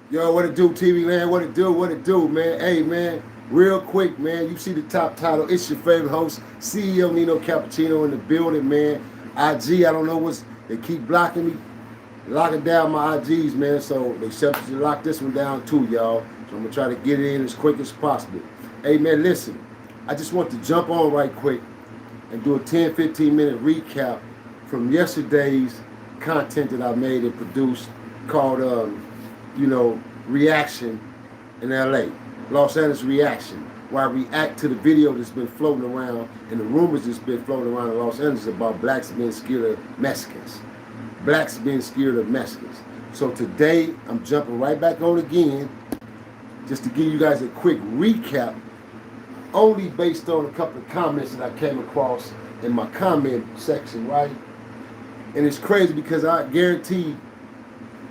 Yo, what it do, TV land? What it do, man? Hey, man, real quick, man, you see the top title. It's your favorite host, CEO Nino Cappucino in the building, man. IG, I don't know what's, they keep blocking me, locking down my IGs, man, so they subject to lock this one down too, y'all. So I'm going to try to get it in as quick as possible. Hey, man, listen, I just want to jump on right quick and do a 10, 15-minute recap from yesterday's content that I made and produced called, Reaction in LA, Los Angeles Reaction, where I react to the video that's been floating around and the rumors that's been floating around in Los Angeles about blacks being scared of Mexicans. Blacks being scared of Mexicans. So today, I'm jumping right back on again, just to give you guys a quick recap, only based on a couple of comments that I came across in my comment section, right? And it's crazy because I guarantee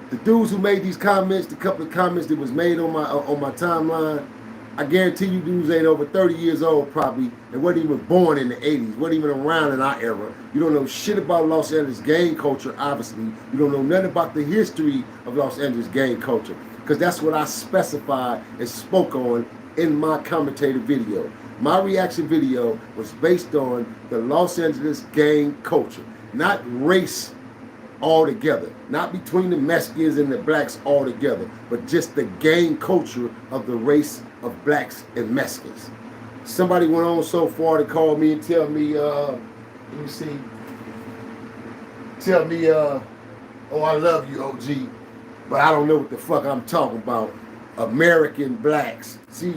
the dudes who made these comments, the couple of comments that was made on my timeline, I guarantee you dudes ain't over 30 years old probably and wasn't even born in the 80s, wasn't even around in our era. You don't know shit about Los Angeles gang culture, obviously. You don't know nothing about the history of Los Angeles gang culture, because that's what I specified and spoke on in my commentator video. My reaction video was based on the Los Angeles gang culture, not race altogether, not between the Mexicans and the blacks altogether, but just the gang culture of the race of blacks and Mexicans. Somebody went on so far to call me and tell me, oh, I love you, OG, but I don't know what the fuck I'm talking about. American blacks. See,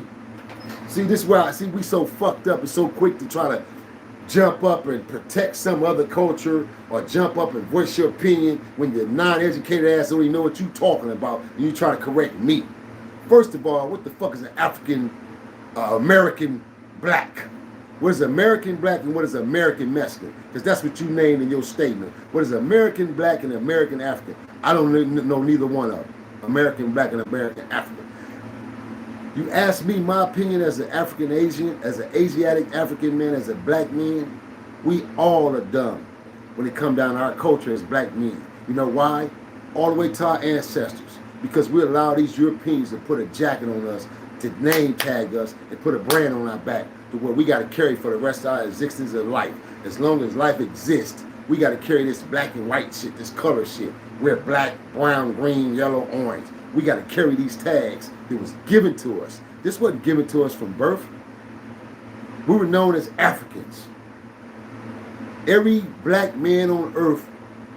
this is where we so fucked up and so quick to try to jump up and protect some other culture or jump up and voice your opinion when your non-educated ass don't even know what you're talking about and you try to correct me. First of all, what the fuck is an African American black? What is American black and what is American Mexican? Because that's what you named in your statement. What is American black and American African? I don't know neither one of them. American black and American African. You ask me my opinion as an African Asian, as an Asiatic African man, as a black man, we all are dumb when it comes down to our culture as black men. You know why? All the way to our ancestors. Because we allow these Europeans to put a jacket on us, to name tag us, and put a brand on our back to where we got to carry for the rest of our existence of life. As long as life exists, we got to carry this black and white shit, this color shit. We're black, brown, green, yellow, orange. We got to carry these tags that was given to us. This wasn't given to us from birth. We were known as Africans. Every black man on earth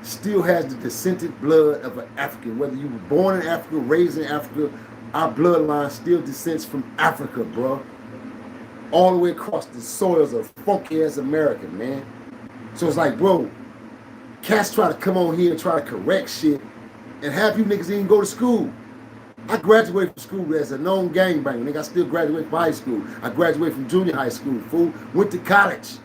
still has the descended blood of an African. Whether you were born in Africa, raised in Africa, our bloodline still descends from Africa, bro. All the way across the soils of funky ass American, man. So it's like, bro, cats try to come on here and try to correct shit, and half you niggas didn't go to school. I graduated from school as a known gangbanger. Nigga, I still graduated from high school. I graduated from junior high school, fool. Went to college.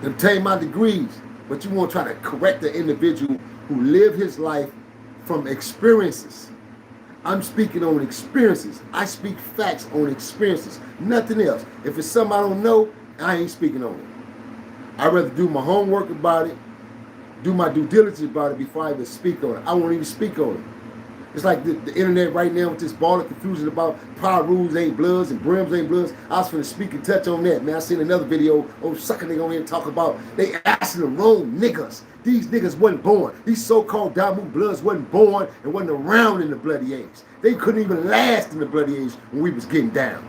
Obtained my degrees. But you want to try to correct the individual who lived his life from experiences. I'm speaking on experiences. I speak facts on experiences. Nothing else. If it's something I don't know, I ain't speaking on it. I'd rather do my homework about it, do my due diligence about it before I even speak on it. I won't even speak on it. It's like the internet right now with this ball of confusion about power rules ain't bloods and brims ain't bloods. I was finna speak and touch on that, man. I seen another video, sucker nigga on here talk about they asking the wrong niggas. These niggas wasn't born. These so-called Damu bloods wasn't born and wasn't around in the bloody age. They couldn't even last in the bloody age when we was getting down.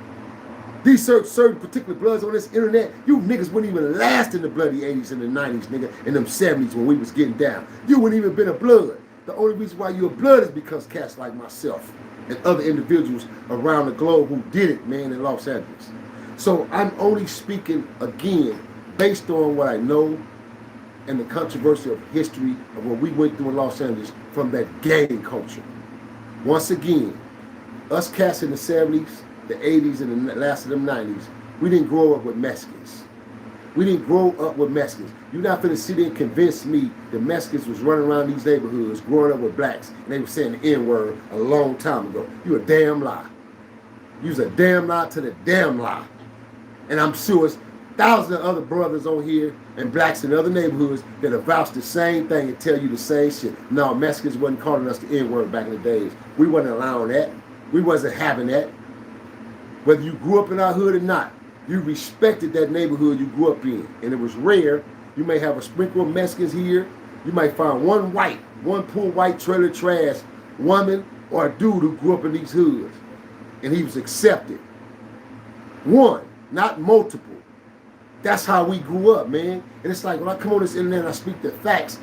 These certain particular bloods on this internet, you niggas wouldn't even last in the bloody 80s and the 90s, nigga, and them 70s when we was getting down. You wouldn't even been a blood. The only reason why you're blood is because cats like myself and other individuals around the globe who did it, man, in Los Angeles. So I'm only speaking, again, based on what I know and the controversy of history of what we went through in Los Angeles from that gang culture. Once again, us cats in the 70s, the 80s, and the last of them 90s, we didn't grow up with Mexicans. We didn't grow up with Mexicans. You're not finna sit there and convince me that Mexicans was running around these neighborhoods growing up with blacks and they were saying the N-word a long time ago. You a damn lie. You was a damn lie to the damn lie. And I'm sure it's thousands of other brothers on here and blacks in other neighborhoods that have vouched the same thing and tell you the same shit. No, Mexicans wasn't calling us the N-word back in the days. We wasn't allowing that. We wasn't having that. Whether you grew up in our hood or not, you respected that neighborhood you grew up in. And it was rare. You may have a sprinkle of Mexicans here. You might find one poor white trailer trash woman or a dude who grew up in these hoods. And he was accepted. One, not multiple. That's how we grew up, man. And it's like when I come on this internet and I speak the facts,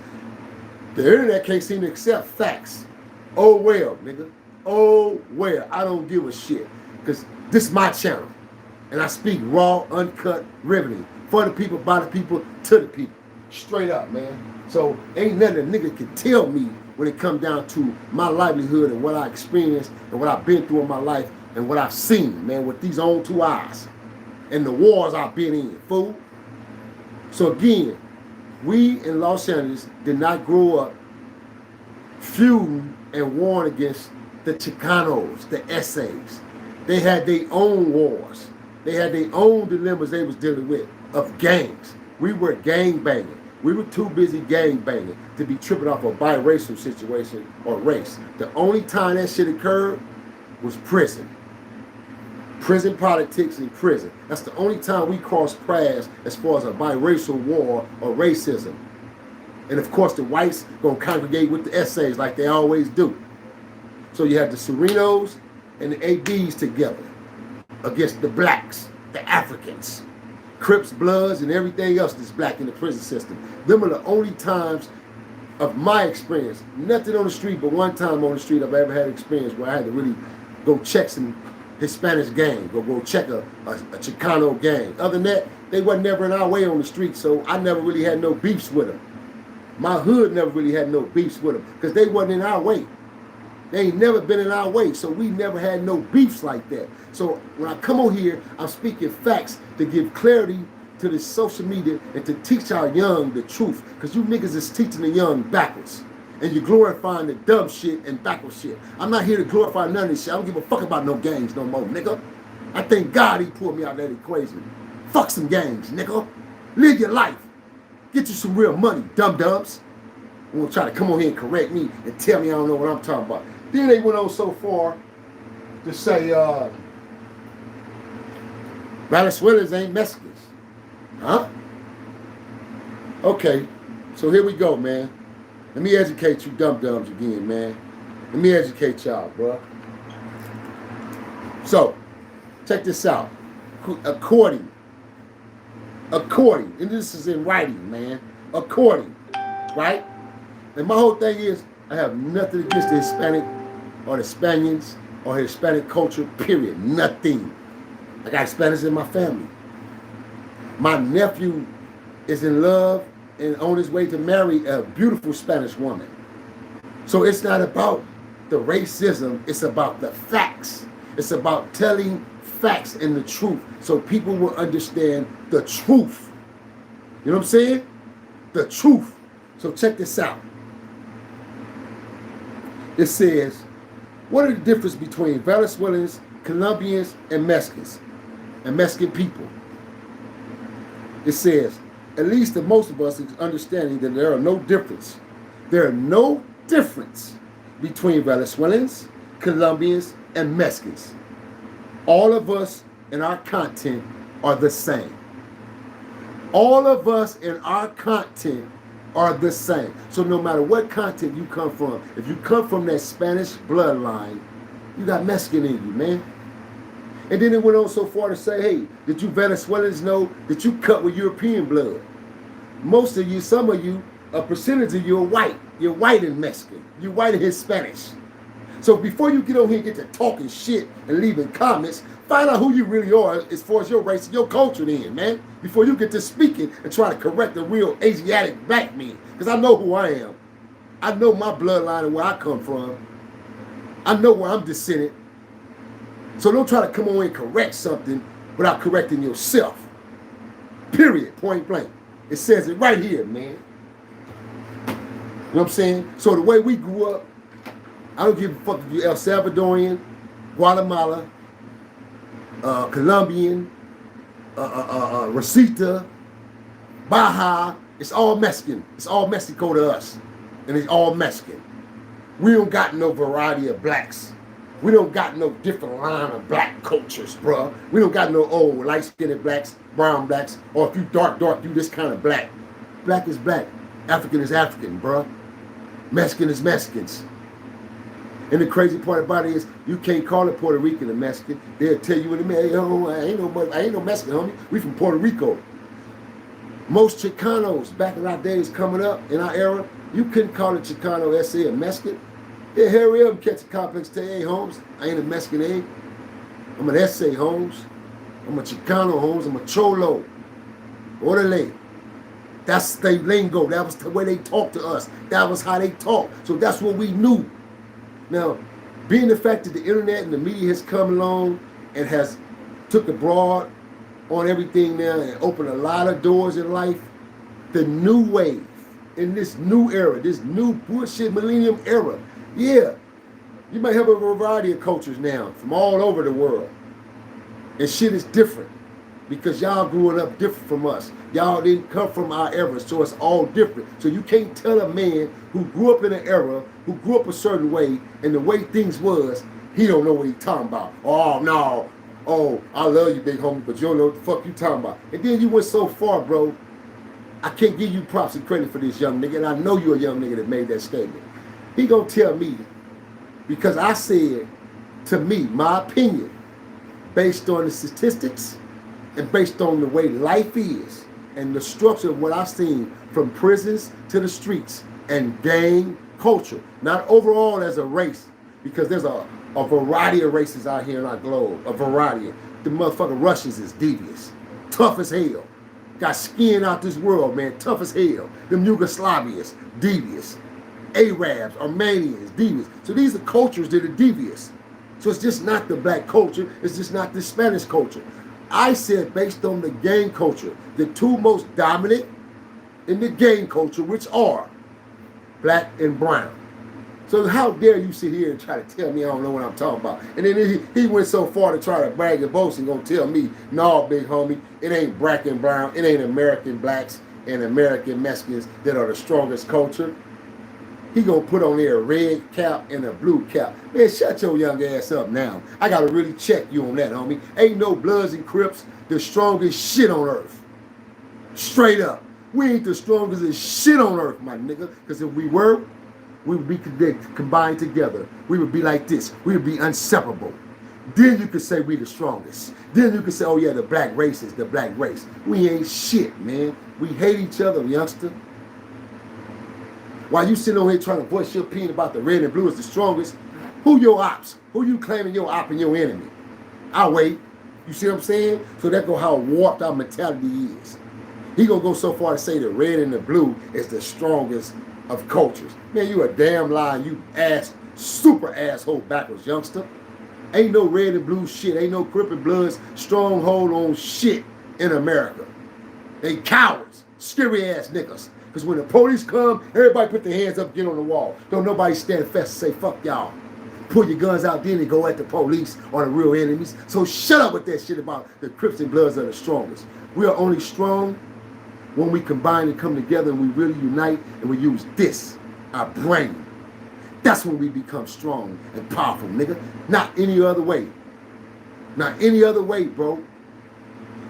the internet can't seem to accept facts. Oh well, nigga. Oh well. I don't give a shit. Because this is my channel. And I speak raw, uncut, riveting. For the people, by the people, to the people. Straight up, man. So ain't nothing a nigga can tell me when it comes down to my livelihood and what I experienced and what I've been through in my life and what I've seen, man, with these own two eyes. And the wars I've been in, fool. So again, we in Los Angeles did not grow up feuding and warring against the Chicanos, the essays. They had their own wars. They had their own dilemmas they was dealing with of gangs. We were gang banging. We were too busy gang banging to be tripping off a biracial situation or race. The only time that shit occurred was prison. Prison politics in prison. That's the only time we crossed paths as far as a biracial war or racism. And of course the whites gonna congregate with the essays like they always do. So you have the Serenos and the ADs together against the blacks, the Africans, Crips, Bloods, and everything else that's black in the prison system. Them are the only times of my experience, nothing on the street, but one time on the street I've ever had experience where I had to really go check some Hispanic gang, go check a Chicano gang. Other than that, they wasn't never in our way on the street, so I never really had no beefs with them. My hood never really had no beefs with them because they wasn't in our way. They ain't never been in our way, so we never had no beefs like that. So when I come on here, I'm speaking facts to give clarity to this social media and to teach our young the truth. Because you niggas is teaching the young backwards. And you're glorifying the dumb shit and backwards shit. I'm not here to glorify none of this shit. I don't give a fuck about no gangs no more, nigga. I thank God he pulled me out of that equation. Fuck some gangs, nigga. Live your life. Get you some real money, dum-dums. You want to try to come on here and correct me and tell me I don't know what I'm talking about. Then they went on so far to say Venezuelans ain't Mexicans. Huh? Okay, so here we go, man. Let me educate you dum-dums again, man. Let me educate y'all, bro. So, check this out. According, and this is in writing, man. According, right? And my whole thing is, I have nothing against the Hispanic or the Spaniards or Hispanic culture, period. Nothing. I got Hispanics in my family. My nephew is in love and on his way to marry a beautiful Spanish woman. So it's not about the racism, it's about the facts. It's about telling facts and the truth so people will understand the truth. You know what I'm saying? The truth. So check this out. It says, what are the difference between Venezuelans, Colombians, and Mexicans, and Mexican people? It says, at least the most of us is understanding that there are no difference. There are no difference between Venezuelans, Colombians, and Mexicans. All of us in our content are the same. All of us in our content are the same. So no matter what content you come from, if you come from that Spanish bloodline, you got Mexican in you, man. And then it went on so far to say, hey, did you Venezuelans know that you cut with European blood? Most of you, some of you, a percentage of you are white. You're white and Mexican. You're white and Hispanic. So before you get on here and get to talking shit and leaving comments, find out who you really are as far as your race and your culture then, man. Before you get to speaking and try to correct a real Asiatic black man. Because I know who I am. I know my bloodline and where I come from. I know where I'm descended. So don't try to come on and correct something without correcting yourself. Period. Point blank. It says it right here, man. You know what I'm saying? So the way we grew up, I don't give a fuck if you're El Salvadorian, Guatemala, Colombian, Rosita, Baja. It's all Mexican. It's all Mexico to us. And it's all Mexican. We don't got no variety of blacks. We don't got no different line of black cultures, bruh. We don't got no old light-skinned blacks, brown blacks, or if you dark, you this kind of black. Black is black. African is African, bruh. Mexican is Mexicans. And the crazy part about it is you can't call it Puerto Rican or Mexican. They'll tell you in a minute, hey, I ain't no Mexican, homie. We from Puerto Rico. Most Chicanos back in our days coming up in our era, you couldn't call a Chicano SA a Mexican. Yeah, hurry up and catch a complex say, hey, Holmes, I ain't a Mexican, eh? I'm an SA, Holmes. I'm a Chicano, Holmes. I'm a Cholo. Orderly. That's their lingo. That was the way they talked to us. That was how they talked. So that's what we knew. Now, being the fact that the internet and the media has come along and has took abroad on everything now and opened a lot of doors in life, the new wave in this new era, this new bullshit millennium era, yeah, you might have a variety of cultures now from all over the world. And shit is different because y'all grew up different from us. Y'all didn't come from our era, so it's all different. So you can't tell a man who grew up in an era, who grew up a certain way, and the way things was, he don't know what he's talking about. Oh, no. Oh, I love you, big homie, but you don't know what the fuck you talking about. And then you went so far, bro. I can't give you props and credit for this young nigga, and I know you're a young nigga that made that statement. He gonna tell me, because I said, to me, my opinion, based on the statistics and based on the way life is and the structure of what I've seen from prisons to the streets and gang culture, not overall as a race, because there's a variety of races out here in our globe, a variety. The motherfucking Russians is devious, tough as hell. Got skin out this world, man, tough as hell. Them Yugoslavians, devious. Arabs, Armenians, devious. So these are cultures that are devious. So it's just not the black culture, it's just not the Spanish culture. I said based on the gang culture, the two most dominant in the gang culture, which are black and brown. So how dare you sit here and try to tell me I don't know what I'm talking about? And then he went so far to try to brag and boast and gonna tell me, no, big homie, it ain't black and brown, it ain't American blacks and American Mexicans that are the strongest culture. He gonna put on there a red cap and a blue cap. Man, shut your young ass up now. I gotta really check you on that, homie. Ain't no Bloods and Crips the strongest shit on earth. Straight up. We ain't the strongest as shit on earth, my nigga. Because if we were, we would be combined together. We would be like this. We would be inseparable. Then you could say we the strongest. Then you could say, oh yeah, the black race is the black race. We ain't shit, man. We hate each other, youngster. While you sitting on here trying to voice your opinion about the red and blue is the strongest, who your ops? Who you claiming your op and your enemy? I'll wait. You see what I'm saying? So that's how warped our mentality is. He gonna go so far to say the red and the blue is the strongest of cultures. Man, you a damn lie, you super asshole backwards, youngster. Ain't no red and blue shit, ain't no Crip and Bloods stronghold on shit in America. They cowards, scary ass niggas. Because when the police come, everybody put their hands up, get on the wall. Don't nobody stand fast and say, fuck y'all. Pull your guns out then and go at the police or the real enemies. So shut up with that shit about the Crips and Bloods are the strongest. We are only strong when we combine and come together and we really unite and we use this, our brain. That's when we become strong and powerful, nigga. Not any other way. Not any other way, bro.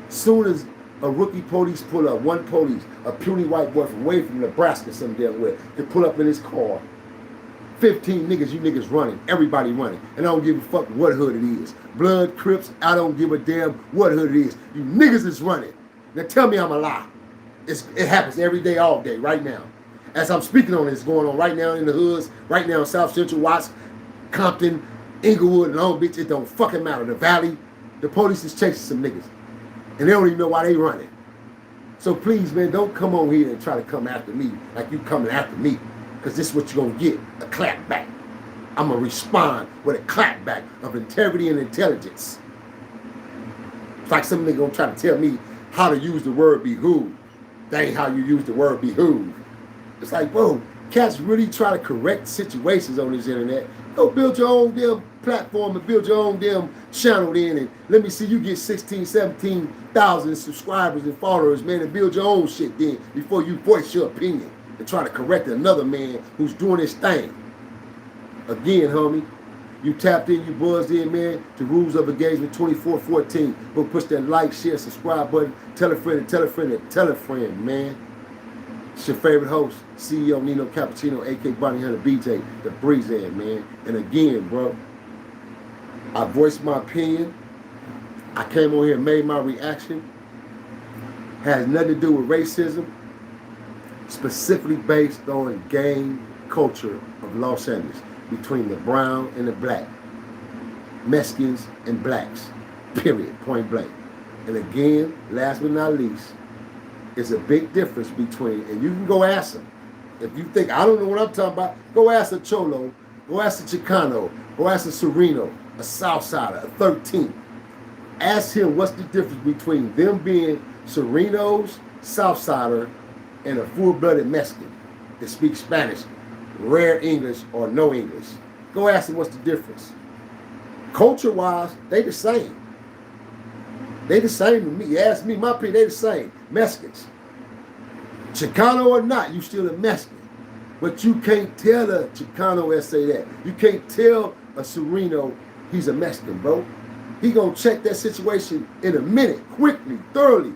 Soon as a rookie police pull up, one police, a puny white boy from way from Nebraska, some damn way, can pull up in his car. 15 niggas, you niggas running, everybody running. And I don't give a fuck what hood it is. Blood, Crips, I don't give a damn what hood it is. You niggas is running. Now tell me I'm a lie. It happens every day, all day, right now. As I'm speaking on this, going on right now in the hoods, right now in South Central, Watts, Compton, Inglewood, Long Beach. It don't fucking matter. The Valley, the police is chasing some niggas. And they don't even know why they running. So please, man, don't come on here and try to come after me like you coming after me. Because this is what you're going to get, a clap back. I'm going to respond with a clap back of integrity and intelligence. It's like some nigga going to try to tell me how to use the word behoove. That ain't how you use the word behoove. It's like, bro, cats really try to correct situations on this internet. Go build your own damn platform and build your own damn channel then, and let me see you get 16, 17,000 subscribers and followers, man, and build your own shit then before you voice your opinion and try to correct another man who's doing his thing. Again, homie, you tapped in, you buzzed in, man, to Rules of Engagement 2414. Go push that like, share, subscribe button. Tell a friend and tell a friend and tell a friend, man. It's your favorite host, CEO Nino Cappucino, a.k.a. Bonnie Hunter BJ, the Breeze man. And again, bro, I voiced my opinion. I came on here and made my reaction. Has nothing to do with racism, specifically based on gang culture of Los Angeles between the brown and the black, Mexicans and blacks, period, point blank. And again, last but not least, it's a big difference between, and you can go ask them. If you think, I don't know what I'm talking about, go ask a Cholo, go ask a Chicano, go ask a Sereno, a Southsider, a 13th. Ask him what's the difference between them being Serenos, Southsider, and a full-blooded Mexican that speaks Spanish, rare English, or no English. Go ask them what's the difference. Culture-wise, they the same. They the same to me. Ask me, my opinion, they the same. Mexicans. Chicano or not, you still a Mexican. But you can't tell a Chicano that say that. You can't tell a Sereno he's a Mexican, bro. He gonna check that situation in a minute, quickly, thoroughly.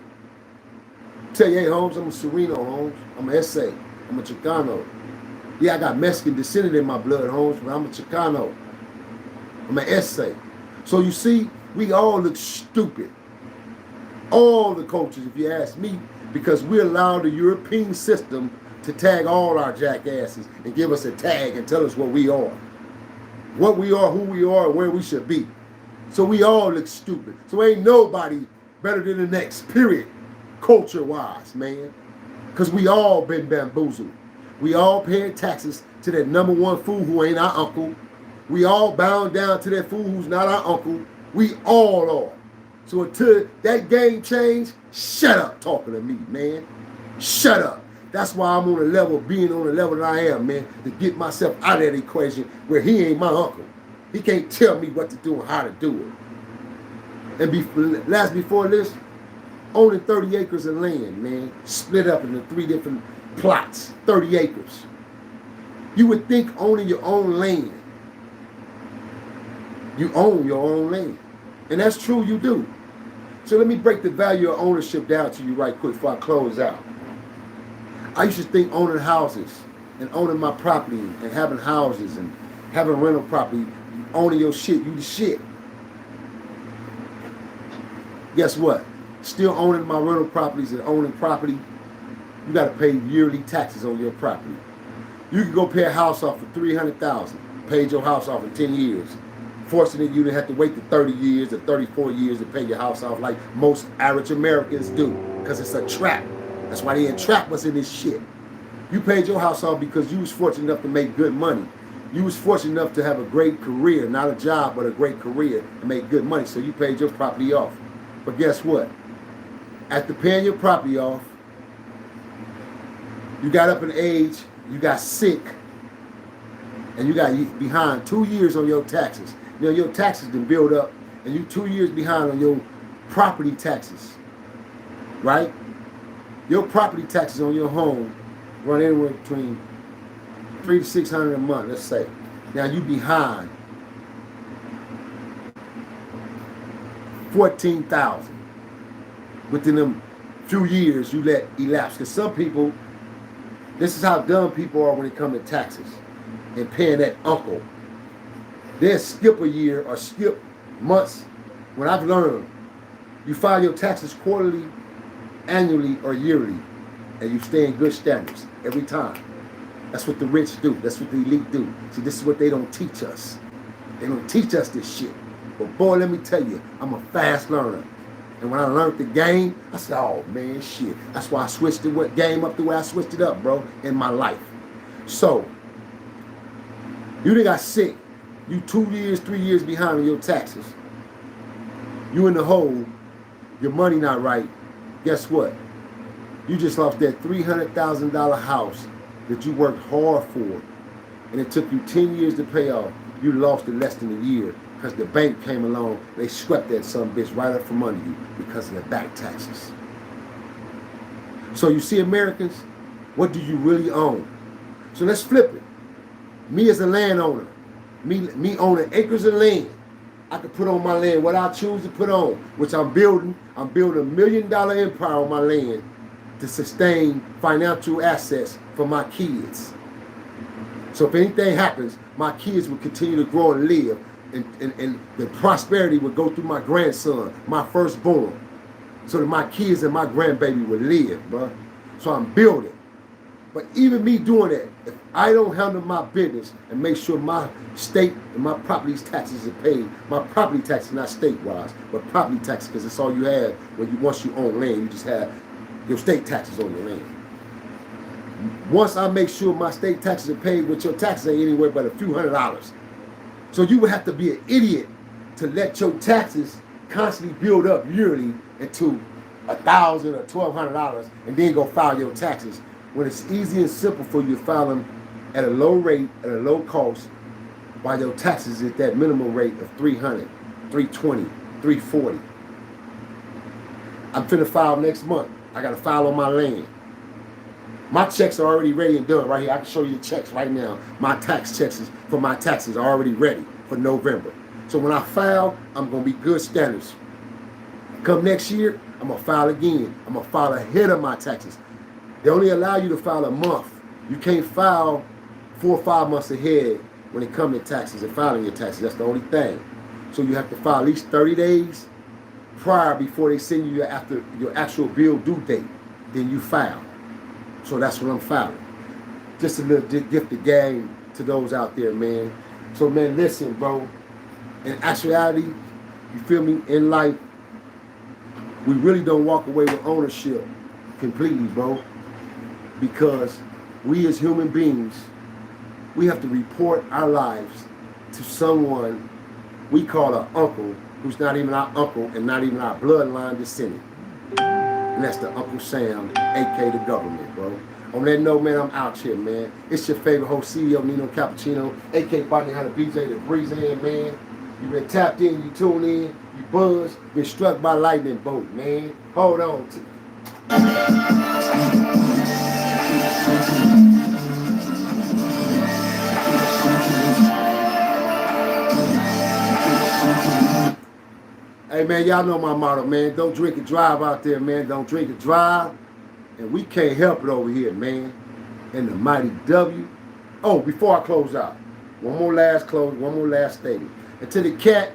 Tell you, hey, Holmes, I'm a Sereno, Holmes. I'm an SA. I'm a Chicano. Yeah, I got Mexican descendant in my blood, Holmes, but I'm a Chicano. I'm an SA. So you see, we all look stupid. All the cultures, if you ask me, because we allow the European system to tag all our jackasses and give us a tag and tell us what we are. What we are, who we are, and where we should be. So we all look stupid. So ain't nobody better than the next, period, culture-wise, man. Because we all been bamboozled. We all paying taxes to that number one fool who ain't our uncle. We all bound down to that fool who's not our uncle. We all are. So until that game change, shut up talking to me, man. Shut up. That's why I'm on the level, being on the level that I am, man, to get myself out of that equation where he ain't my uncle. He can't tell me what to do and how to do it. And before this, owning 30 acres of land, man, split up into 3 different plots, 30 acres. You would think owning your own land, you own your own land. And that's true, you do. So let me break the value of ownership down to you right quick before I close out. I used to think owning houses and owning my property and having houses and having rental property, owning your shit, you the shit. Guess what? Still owning my rental properties and owning property, you got to pay yearly taxes on your property. You can go pay a house off for $300,000, paid your house off in 10 years. Fortunately, you didn't have to wait to 30 years or 34 years to pay your house off like most average Americans do, because it's a trap. That's why they entrap us in this shit. You paid your house off because you was fortunate enough to make good money. You was fortunate enough to have a great career, not a job, but a great career and make good money. So you paid your property off. But guess what? After paying your property off, you got up in age, you got sick, and you got behind 2 years on your taxes. You know, your taxes done build up, and you 2 years behind on your property taxes, right? Your property taxes on your home run anywhere between $300 to $600 a month, let's say. Now you behind $14,000 within them few years you let elapse. Because some people, this is how dumb people are when it comes to taxes and paying that uncle. They'll skip a year or skip months. When I've learned, you file your taxes quarterly, annually, or yearly, and you stay in good standards every time. That's what the rich do. That's what the elite do. See, this is what they don't teach us. They don't teach us this shit. But boy, let me tell you, I'm a fast learner. And when I learned the game, I said, oh man, shit. That's why I switched the game up the way I switched it up, bro, in my life. So, you done got sick. You 2 years, 3 years behind on your taxes. You in the hole. Your money not right. Guess what? You just lost that $300,000 house that you worked hard for, and it took you 10 years to pay off. You lost it less than a year because the bank came along. They swept that son bitch right up from under you because of the back taxes. So you see, Americans, what do you really own? So let's flip it. Me as a landowner, me owning acres of land, I could put on my land what I choose to put on, which I'm building. I'm building $1 million empire on my land to sustain financial assets for my kids. So if anything happens, my kids will continue to grow and live, and the prosperity will go through my grandson, my firstborn, so that my kids and my grandbaby will live, bro. So I'm building. But even me doing that, if I don't handle my business and make sure my state and my property taxes are paid, my property taxes, not state-wise, but property taxes, because that's all you have once you own land. You just have your state taxes on your land. Once I make sure my state taxes are paid, which your taxes ain't anywhere but a few $100s. So you would have to be an idiot to let your taxes constantly build up yearly into $1,000 or $1,200 and then go file your taxes, when it's easy and simple for you to file them at a low rate, at a low cost, while your taxes is at that minimum rate of $300, $320, $340. I'm finna file next month. I gotta file on my land. My checks are already ready and done right here. I can show you the checks right now. My tax checks for my taxes are already ready for November. So when I file, I'm gonna be good standards. Come next year, I'm gonna file again. I'm gonna file ahead of my taxes. They only allow you to file a month. You can't file 4 or 5 months ahead when it comes to taxes and filing your taxes. That's the only thing. So you have to file at least 30 days prior before they send you your actual bill due date. Then you file. So that's what I'm filing. Just a little gift of game to those out there, man. So, man, listen, bro. In actuality, you feel me, in life, we really don't walk away with ownership completely, bro. Because we as human beings, we have to report our lives to someone we call an uncle, who's not even our uncle and not even our bloodline descendant. And that's the Uncle Sam, a.k.a. the government, bro. On that note, man, I'm out here, man. It's your favorite host, CEO Nino Cappucino, a.k.a. Body Hunter BJ, the breeze in, man. You been tapped in, you tuned in, you buzzed, been struck by lightning bolt, man. Hold on to Hey, man, y'all know my motto, man. Don't drink and drive out there, man. Don't drink and drive. And we can't help it over here, man. In the mighty W. Oh, before I close out, one more last statement. And to the cat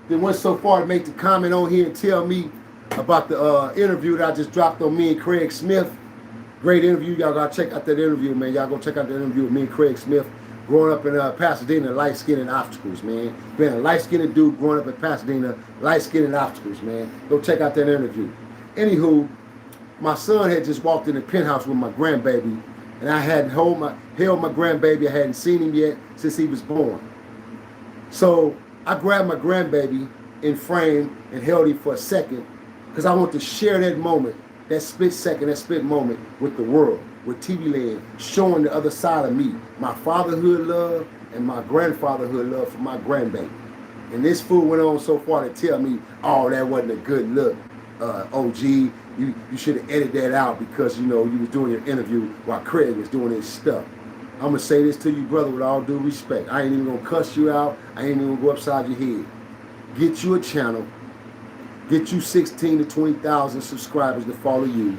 that went so far to make the comment on here and tell me about the interview that I just dropped on me and Craig Smith. Great interview. Y'all gotta check out that interview, man. Y'all go check out that interview with me and Craig Smith. Growing up in Pasadena, light-skinned obstacles, man. Being a light-skinned dude growing up in Pasadena, light-skinned obstacles, man. Go check out that interview. Anywho, my son had just walked in the penthouse with my grandbaby, and I hadn't held my grandbaby. I hadn't seen him yet since he was born. So I grabbed my grandbaby in frame and held him for a second because I want to share that moment, that split second, that split moment with the world, with TV Land, showing the other side of me, my fatherhood love and my grandfatherhood love for my grandbaby. And this fool went on so far to tell me, oh, that wasn't a good look, OG. You should have edited that out because, you know, you was doing your interview while Craig was doing his stuff. I'm going to say this to you, brother, with all due respect. I ain't even going to cuss you out. I ain't even going to go upside your head. Get you a channel. Get you 16 to 20,000 subscribers to follow you.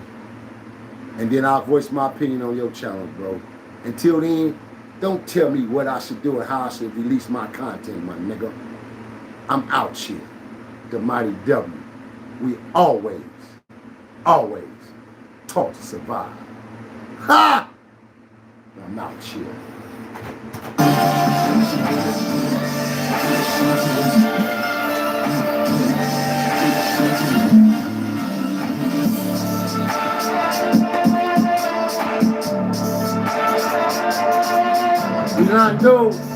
And then I'll voice my opinion on your channel, bro. Until then, don't tell me what I should do and how I should release my content, my nigga. I'm out here. The mighty W. We always taught to survive. Ha! I'm out chill. We not know